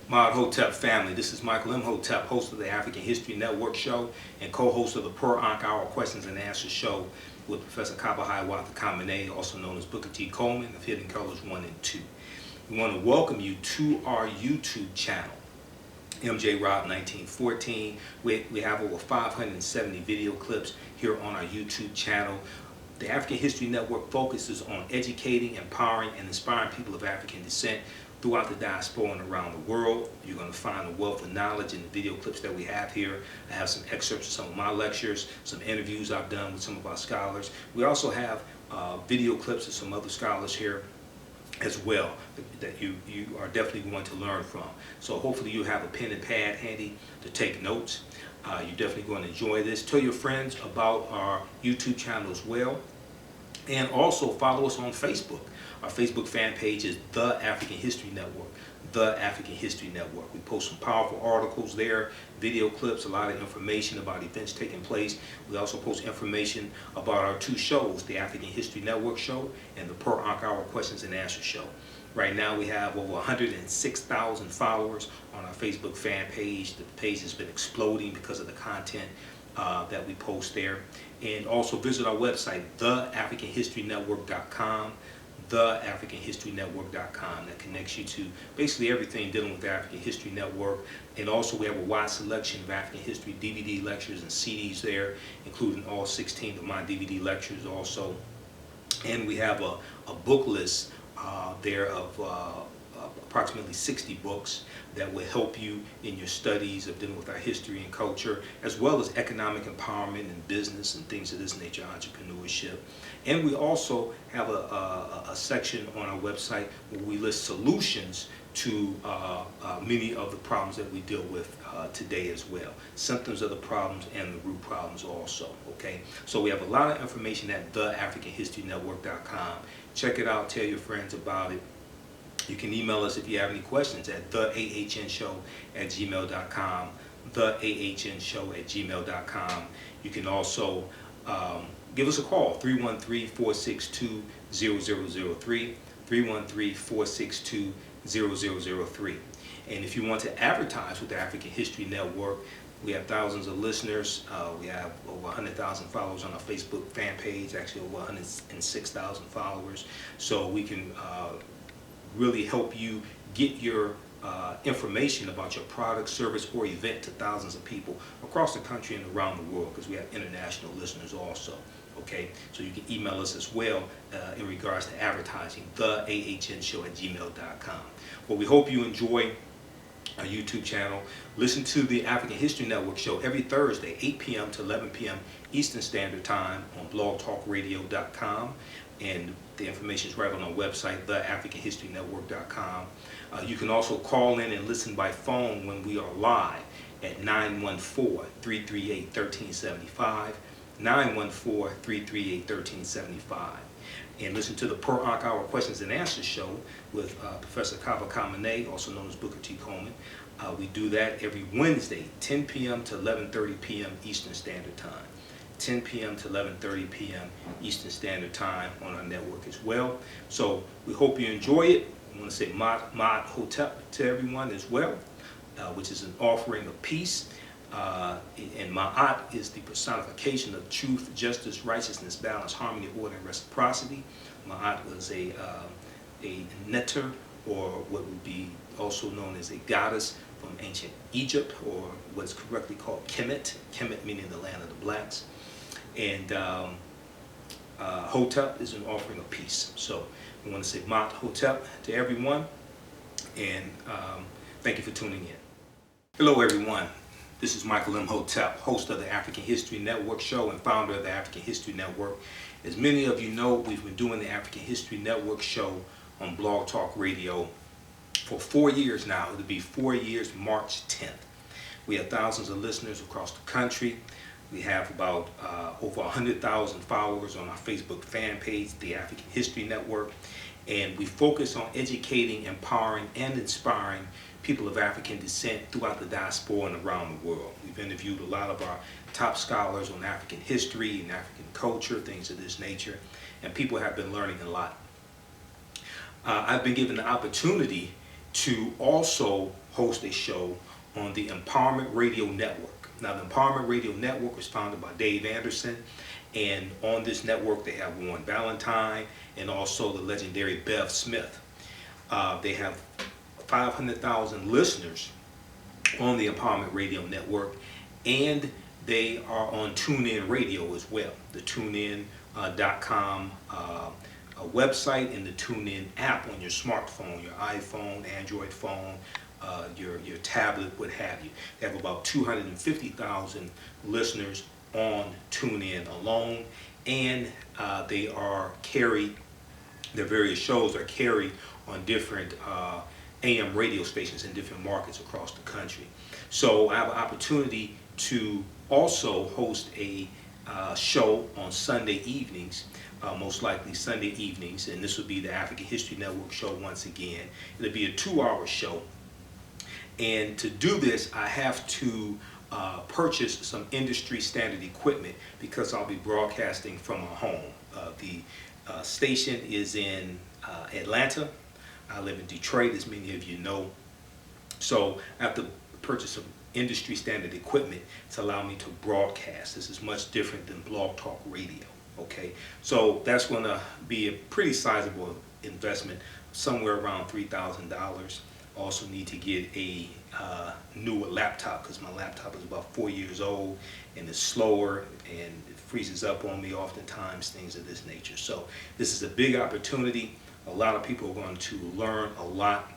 Mod Hotep family, this is Michael M. Hotep, host of the African History Network show and co-host of the Per Ankh Hour Questions and Answers show with Professor Kabahai Watha Kamene, also known as Booker T. Coleman of Hidden Colors 1 and 2. We want to welcome you to our YouTube channel, MJ Rob 1914. We have over 570 video clips here on our YouTube channel. The African History Network focuses on educating, empowering, and inspiring people of African descent throughout the diaspora and around the world. You're going to find a wealth of knowledge in the video clips that we have here. I have some excerpts of some of my lectures, some interviews I've done with some of our scholars. We also have video clips of some other scholars here as well that you are definitely going to learn from. So hopefully you have a pen and pad handy to take notes. You're definitely going to enjoy this. Tell your friends about our YouTube channel as well. And also follow us on Facebook. Our Facebook fan page is The African History Network. The African History Network. We post some powerful articles there, video clips, a lot of information about events taking place. We also post information about our two shows, the African History Network show and the Per Ankh Hour Questions and Answers show. Right now we have over 106,000 followers on our Facebook fan page. The page has been exploding because of the content that we post there. And also visit our website, theafricanhistorynetwork.com. theafricanhistorynetwork.com. That connects you to basically everything dealing with the African History Network. And also we have a wide selection of African history DVD lectures and CDs there, including all 16 of my DVD lectures also. And we have a book list there of approximately 60 books that will help you in your studies of dealing with our history and culture, as well as economic empowerment and business and things of this nature, entrepreneurship. And we also have a section on our website where we list solutions to many of the problems that we deal with today as well. Symptoms of the problems and the root problems also, okay? So we have a lot of information at theafricanhistorynetwork.com. Check it out, tell your friends about it. You can email us if you have any questions at theahnshow@gmail.com, theahnshow@gmail.com. You can also give us a call, 313-462-0003, 313-462-0003. And if you want to advertise with the African History Network, we have thousands of listeners. We have over 100,000 followers on our Facebook fan page, actually over 106,000 followers. So we can really help you get your information about your product, service, or event to thousands of people across the country and around the world, because we have international listeners also. Okay, so you can email us as well in regards to advertising, theahnshow@gmail.com. Well, we hope you enjoy our YouTube channel. Listen to the African History Network show every Thursday, 8 p.m. to 11 p.m. Eastern Standard Time on blogtalkradio.com. And the information is right on our website, theafricanhistorynetwork.com. You can also call in and listen by phone when we are live at 914-338-1375, 914-338-1375. And listen to the Per Ankh Hour Questions and Answers show with Professor Kaba Kamene, also known as Booker T. Coleman. We do that every Wednesday, 10 p.m. to 11:30 p.m. Eastern Standard Time. 10 p.m. to 11:30 p.m. Eastern Standard Time on our network as well. So we hope you enjoy it. I want to say Mod Hotep to everyone as well, which is an offering of peace. And Ma'at is the personification of truth, justice, righteousness, balance, harmony, order, and reciprocity. Ma'at was a neter, or what would be also known as a goddess from ancient Egypt, or what's correctly called Kemet. Kemet meaning the land of the blacks. And Hotep is an offering of peace. So we want to say Ma'at Hotep to everyone, and thank you for tuning in. Hello everyone. This is Michael M. Hotep, host of the African History Network show and founder of the African History Network. As many of you know, we've been doing the African History Network show on Blog Talk Radio for 4 years now. It'll be 4 years March 10th. We have thousands of listeners across the country. We have about over 100,000 followers on our Facebook fan page, the African History Network. And we focus on educating, empowering, and inspiring people of African descent throughout the diaspora and around the world. We've interviewed a lot of our top scholars on African history and African culture, things of this nature, and people have been learning a lot. I've been given the opportunity to also host a show on the Empowerment Radio Network. Now, the Empowerment Radio Network was founded by Dave Anderson, and on this network they have Warren Valentine and also the legendary Bev Smith. They have 500,000 listeners on the Empowerment Radio Network, and they are on TuneIn Radio as well. The TuneIn.com website and the TuneIn app on your smartphone, your iPhone, Android phone, your tablet, what have you. They have about 250,000 listeners on TuneIn alone, and they are carried, their various shows are carried on different AM radio stations in different markets across the country. So I have an opportunity to also host a show on Sunday evenings, most likely Sunday evenings, and this will be the African History Network show once again. It'll be a 2-hour show, and to do this I have to purchase some industry standard equipment because I'll be broadcasting from a home. The station is in Atlanta. I live in Detroit, as many of you know. So I have to purchase some industry standard equipment to allow me to broadcast. This is much different than Blog Talk Radio. Okay, so that's going to be a pretty sizable investment, somewhere around $3,000. Also need to get a newer laptop because my laptop is about 4 years old and it's slower and it freezes up on me oftentimes, things of this nature. So this is a big opportunity. A lot of people are going to learn a lot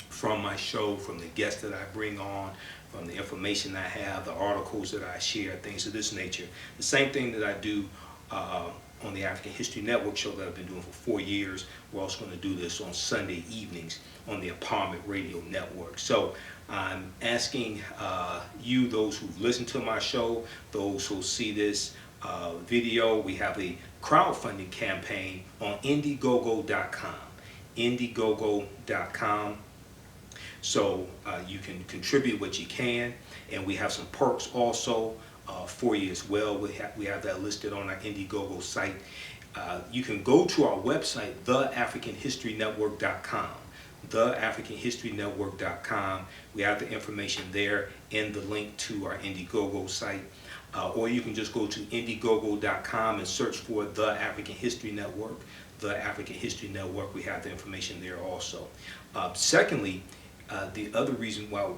from my show, from the guests that I bring on, from the information I have, the articles that I share, things of this nature. The same thing that I do on the African History Network show that I've been doing for 4 years. We're also going to do this on Sunday evenings on the Empowerment Radio Network. So I'm asking you, those who've listened to my show, those who see this video, we have a crowdfunding campaign on Indiegogo.com. Indiegogo.com. So you can contribute what you can, and we have some perks also for you as well. We have that listed on our Indiegogo site. You can go to our website, theafricanhistorynetwork.com. theafricanhistorynetwork.com. We have the information there in the link to our Indiegogo site. Or you can just go to Indiegogo.com and search for The African History Network. The African History Network, we have the information there also. Secondly, the other reason why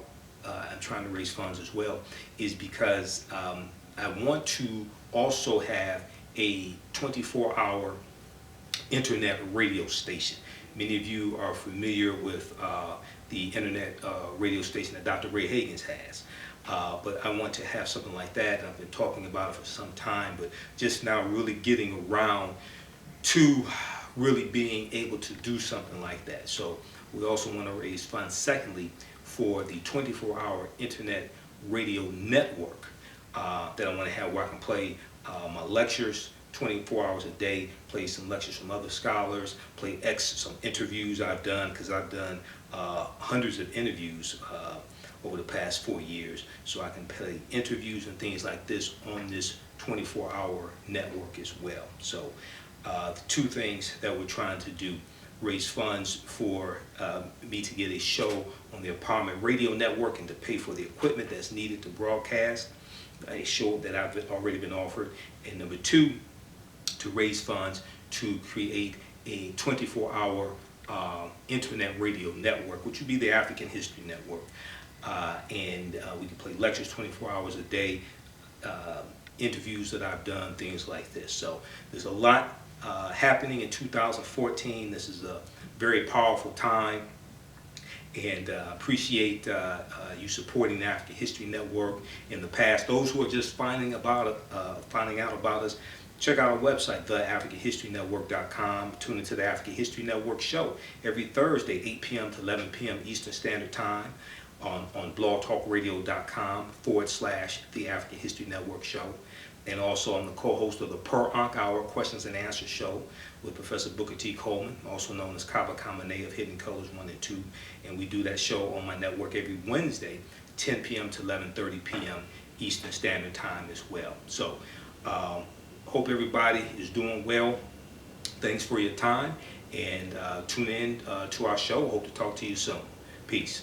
I'm trying to raise funds as well is because I want to also have a 24-hour internet radio station. Many of you are familiar with the internet radio station that Dr. Ray Hagins has. But I want to have something like that. I've been talking about it for some time, but just now really getting around to really being able to do something like that. So we also want to raise funds, secondly, for the 24-hour internet radio network that I want to have, where I can play my lectures 24 hours a day, play some lectures from other scholars, play some interviews I've done, because I've done hundreds of interviews over the past 4 years. So I can play interviews and things like this on this 24-hour network as well. So the two things that we're trying to do: raise funds for me to get a show on the Empowerment Radio Network and to pay for the equipment that's needed to broadcast a show that I've already been offered, and number two, to raise funds to create a 24-hour internet radio network, which would be the African History Network. And we can play lectures 24 hours a day, interviews that I've done, things like this. So there's a lot happening in 2014. This is a very powerful time, and appreciate you supporting the African History Network in the past. Those who are just finding out about us, check out our website, theafricanhistorynetwork.com. Tune into the African History Network show every Thursday, 8 p.m. to 11 p.m. Eastern Standard Time on blogtalkradio.com/the African History Network show. And also I'm the co-host of the Per Ankh Hour Questions and Answers show with Professor Booker T. Coleman, also known as Kaba Kamene of Hidden Colors 1 and 2. And we do that show on my network every Wednesday, 10 p.m. to 11:30 p.m. Eastern Standard Time as well. So hope everybody is doing well. Thanks for your time, and tune in to our show. Hope to talk to you soon. Peace.